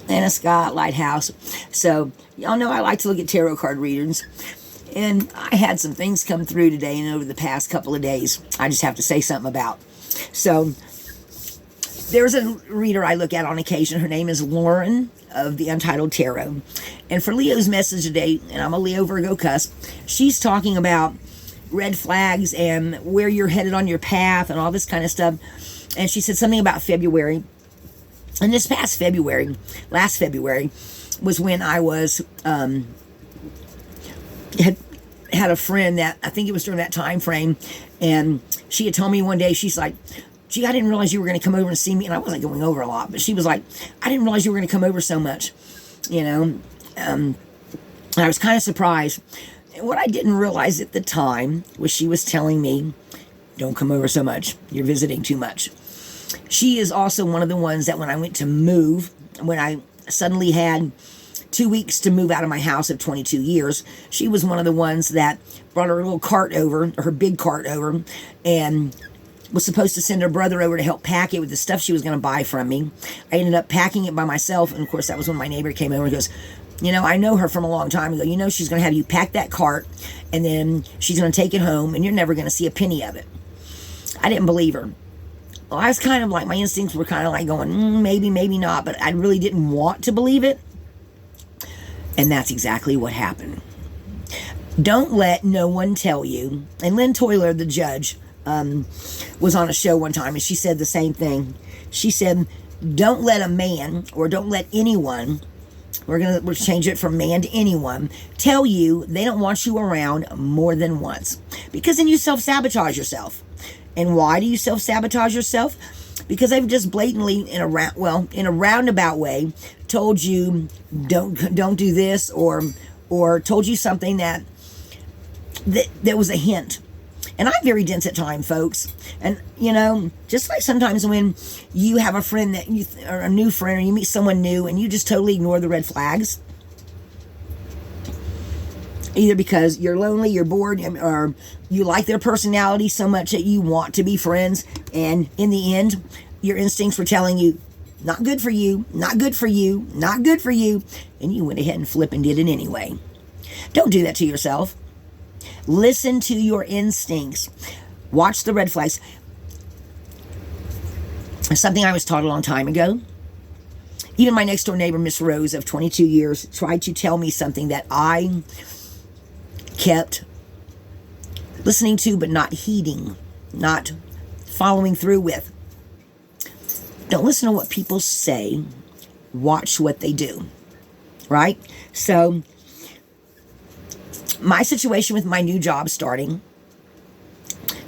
Lana Scott, Lighthouse. So, y'all know I like to look at tarot card readings. And I had some things come through today and over the past couple of days I just have to say something about. So, there's a reader I look at on occasion. Her name is Lauren of the Untitled Tarot. And for Leo's message today, and I'm a Leo Virgo cusp, she's talking about red flags and where you're headed on your path and all this kind of stuff. And she said something about February. And this past February, last February, was when I was, had a friend that, I think it was during that time frame, and she had told me one day, she's like, gee, I didn't realize you were going to come over and see me. And I wasn't going over a lot, but she was like, I didn't realize you were going to come over so much, you know. And I was kind of surprised. And what I didn't realize at the time was she was telling me, don't come over so much. You're visiting too much. She is also one of the ones that when I went to move, when I suddenly had 2 weeks to move out of my house of 22 years, she was one of the ones that brought her little cart over, her big cart over, and was supposed to send her brother over to help pack it with the stuff she was going to buy from me. I ended up packing it by myself, and of course that was when my neighbor came over and goes, you know, I know her from a long time ago. You know she's going to have you pack that cart, and then she's going to take it home, and you're never going to see a penny of it. I didn't believe her. Well, I was kind of like, my instincts were kind of like going, maybe, maybe not, but I really didn't want to believe it. And that's exactly what happened. Don't let no one tell you. And Lynn Toiler, the judge, was on a show one time, and she said the same thing. She said, don't let a man, or don't let anyone, we'll change it from man to anyone, tell you they don't want you around more than once. Because then you self-sabotage yourself. And why do you self-sabotage yourself? Because they've just blatantly, in a roundabout way, told you don't do this, or told you something that was a hint. And I'm very dense at time, folks. And, you know, just like sometimes when you have a friend that or a new friend, or you meet someone new and you just totally ignore the red flags, either because you're lonely, you're bored, or you like their personality so much that you want to be friends, and in the end, your instincts were telling you, not good for you, not good for you, not good for you, and you went ahead and flipped and did it anyway. Don't do that to yourself. Listen to your instincts. Watch the red flags. Something I was taught a long time ago. Even my next door neighbor, Miss Rose, of 22 years, tried to tell me something that I kept listening to but not heeding, not following through with. Don't listen to what people say. Watch what they do. Right? So, my situation with my new job starting,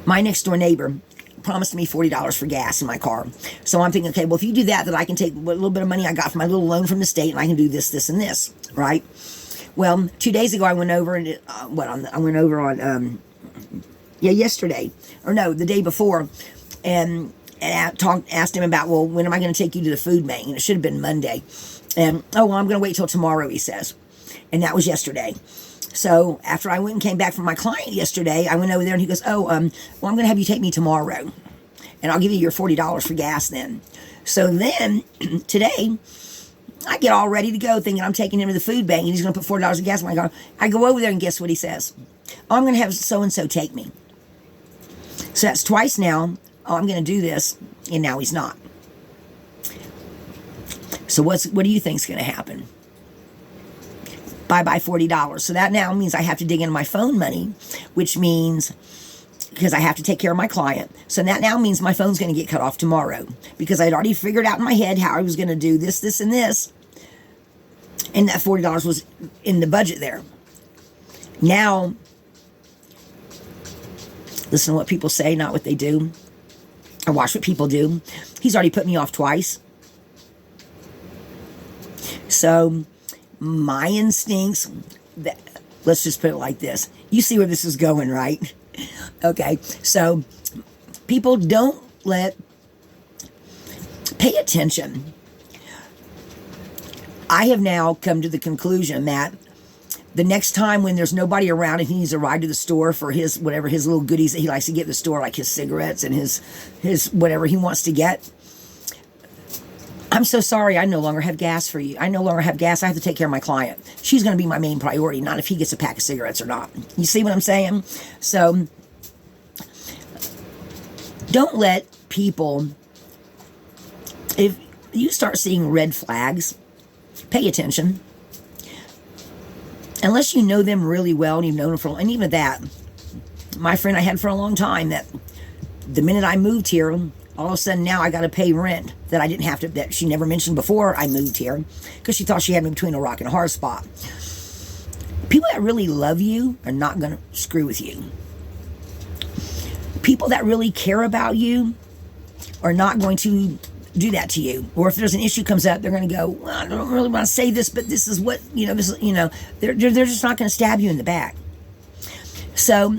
my next door neighbor promised me $40 for gas in my car. So I'm thinking, okay, well, if you do that, then I can take what little bit of money I got from my little loan from the state, and I can do this, this, and this, right? Well, 2 days ago, I went over and yesterday, or no, the day before, and asked him about, well, when am I going to take you to the food bank? And it should have been Monday. And, oh, well, I'm going to wait till tomorrow, he says. And that was yesterday. So after I went and came back from my client yesterday, I went over there and he goes, oh, well, I'm going to have you take me tomorrow, and I'll give you your $40 for gas then. So then today I get all ready to go thinking I'm taking him to the food bank and he's going to put $40 in gas in my car. I go over there and guess what he says? Oh, I'm going to have so-and-so take me. So that's twice now. Oh, I'm going to do this. And now he's not. So what do you think's going to happen? Bye-bye $40. So that now means I have to dig into my phone money, which means, because I have to take care of my client. So that now means my phone's going to get cut off tomorrow, because I'd already figured out in my head how I was going to do this, this, and this. And that $40 was in the budget there. Now, listen to what people say, not what they do. Or watch what people do. He's already put me off twice. So my instincts, let's just put it like this. You see where this is going, right? Okay, so people don't pay attention. I have now come to the conclusion that the next time when there's nobody around and he needs to ride to the store for his little goodies that he likes to get at the store, like his cigarettes and his whatever he wants to get, I'm so sorry, I no longer have gas for you. I no longer have gas. I have to take care of my client. She's going to be my main priority, not if he gets a pack of cigarettes or not. You see what I'm saying? So don't let people, if you start seeing red flags, pay attention. Unless you know them really well and you've known them for, and even that, my friend I had for a long time, that the minute I moved here, all of a sudden now I got to pay rent that I didn't have to, that she never mentioned before I moved here, because she thought she had me between a rock and a hard spot. People that really love you are not going to screw with you. People that really care about you are not going to do that to you. Or if there's an issue comes up, they're going to go, well, I don't really want to say this, but this is what, this is, they're just not going to stab you in the back. So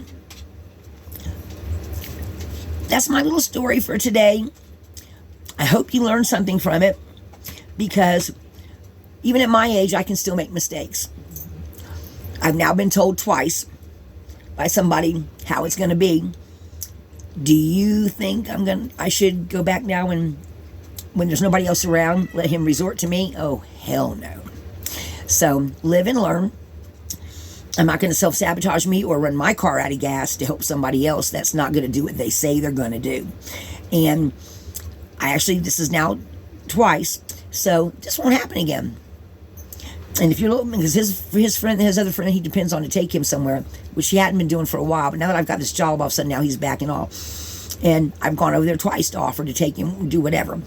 that's my little story for today. I hope you learned something from it, because even at my age, I can still make mistakes. I've now been told twice by somebody how it's going to be. Do you think I should go back now and when there's nobody else around, let him resort to me? Oh, hell no. So live and learn. I'm not going to self-sabotage me or run my car out of gas to help somebody else that's not going to do what they say they're going to do. And this is now twice, so this won't happen again. And if you're looking, because his other friend, he depends on to take him somewhere, which he hadn't been doing for a while. But now that I've got this job, all of a sudden now he's backing off. And I've gone over there twice to offer to take him, do whatever.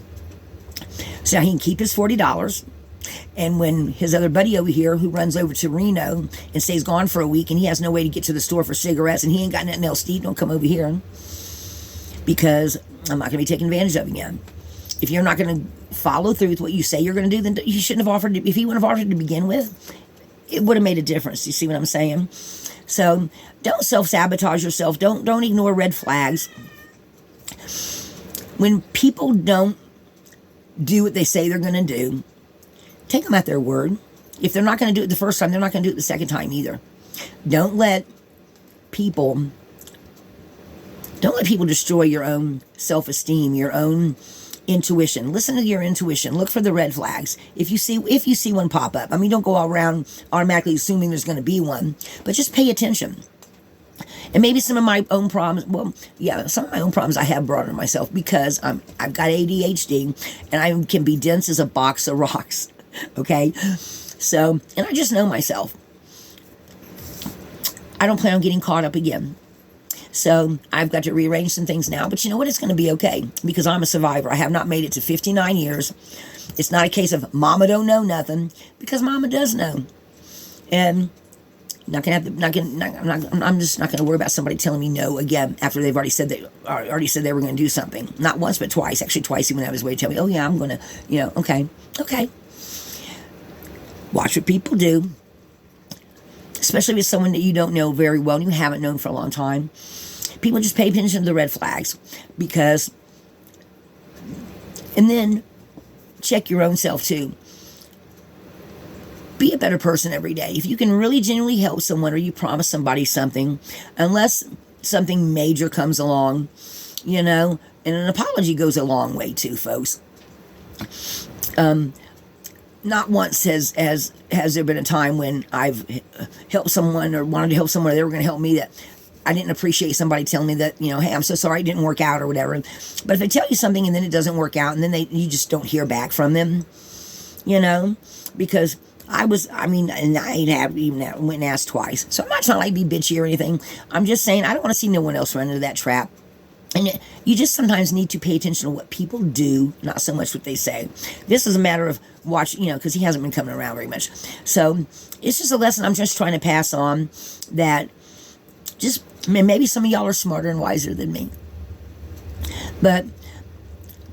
So now he can keep his $40. And when his other buddy over here, who runs over to Reno and stays gone for a week, and he has no way to get to the store for cigarettes, and he ain't got nothing else to eat, don't come over here, because I'm not going to be taken advantage of again. If you're not going to follow through with what you say you're going to do, then you shouldn't have offered. If he would have offered to begin with, it would have made a difference. You see what I'm saying? So don't self-sabotage yourself. Don't ignore red flags. When people don't do what they say they're going to do, take them at their word. If they're not going to do it the first time, they're not going to do it the second time either. Don't let people destroy your own self-esteem, your own intuition. Listen to your intuition. Look for the red flags. If you see one pop up, don't go all around automatically assuming there's going to be one, but just pay attention. And maybe some of my own problems, some of my own problems I have brought on myself, because I've got ADHD and I can be dense as a box of rocks. Okay? So, and I just know myself. I don't plan on getting caught up again. So I've got to rearrange some things now. But you know what? It's going to be okay, because I'm a survivor. I have not made it to 59 years. It's not a case of Mama don't know nothing, because Mama does know. And I'm just not going to worry about somebody telling me no again after they've already said they were going to do something. Not once, but twice. Actually, twice he went out of his way to tell me, oh yeah, I'm going to, okay. Watch what people do, especially with someone that you don't know very well and you haven't known for a long time. People just pay attention to the red flags, and then check your own self too. Be a better person every day. If you can really genuinely help someone, or you promise somebody something, unless something major comes along, and an apology goes a long way too, folks. Not once has there been a time when I've helped someone or wanted to help someone, or they were going to help me, that I didn't appreciate somebody telling me that, hey, I'm so sorry it didn't work out or whatever. But if they tell you something and then it doesn't work out, and then you just don't hear back from them, because and I have even went and asked twice. So I'm not trying to be bitchy or anything. I'm just saying I don't want to see no one else run into that trap. And you just sometimes need to pay attention to what people do, not so much what they say. This is a matter of watching, because he hasn't been coming around very much. So it's just a lesson I'm just trying to pass on, that maybe some of y'all are smarter and wiser than me. But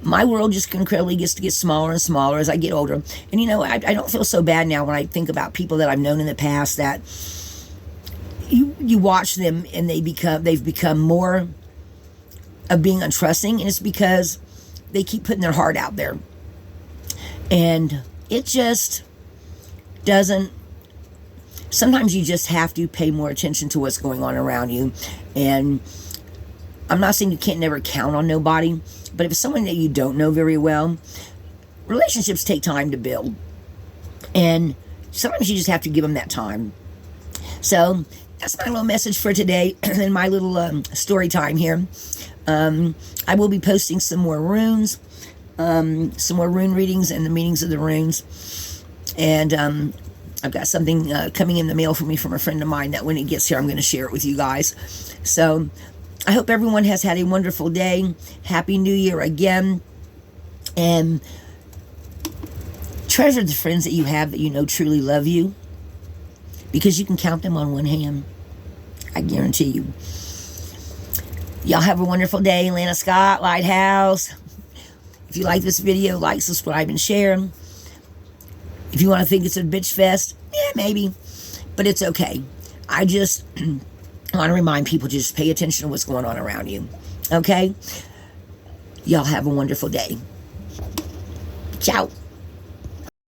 my world just incredibly gets to get smaller and smaller as I get older. And I don't feel so bad now when I think about people that I've known in the past, that you watch them and they've become more of being untrusting, and it's because they keep putting their heart out there. And it just doesn't. Sometimes you just have to pay more attention to what's going on around you. And I'm not saying you can't never count on nobody, but if it's someone that you don't know very well, relationships take time to build. And sometimes you just have to give them that time. So that's my little message for today and my little story time here. I will be posting some more runes, some more rune readings and the meanings of the runes. And I've got something coming in the mail for me from a friend of mine that when it gets here, I'm going to share it with you guys. So I hope everyone has had a wonderful day. Happy New Year again. And treasure the friends that you have that you know truly love you, because you can count them on one hand. I guarantee you. Y'all have a wonderful day. Lana Scott, Lighthouse. If you like this video, like, subscribe, and share. If you want to think it's a bitch fest, yeah, maybe. But it's okay. I just want to remind people to just pay attention to what's going on around you. Okay? Y'all have a wonderful day. Ciao.